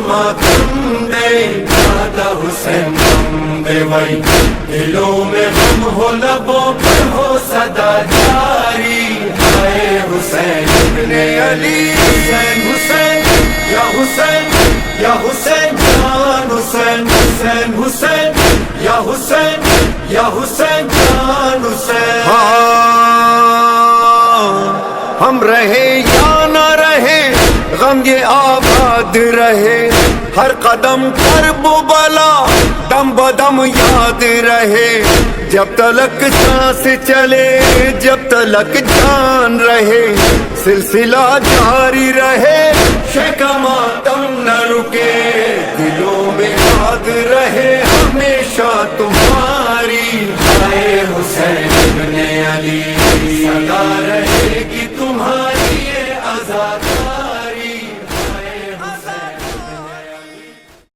ماتم دے دادا حسین غم دے وئی دلوں میں غم ہو لبوں پر ہو صدا جاری ہائے حسین ابن علی حسین حسین یا حسین یا حسین جان حسین حسین حسین یا حسین یا حسین جان حسین ہم رہے یا نہ رہے غم یہ آباد رہے ہر قدم کرب و بلا دم بدم یاد رہے جب تلک سانس چلے جب تلک جان رہے سلسلہ جاری رہے شیخ ماتم نہ رکے دلوں میں یاد رہے ہمیشہ تمہاری ہائے حسین ابن علی صدا رہے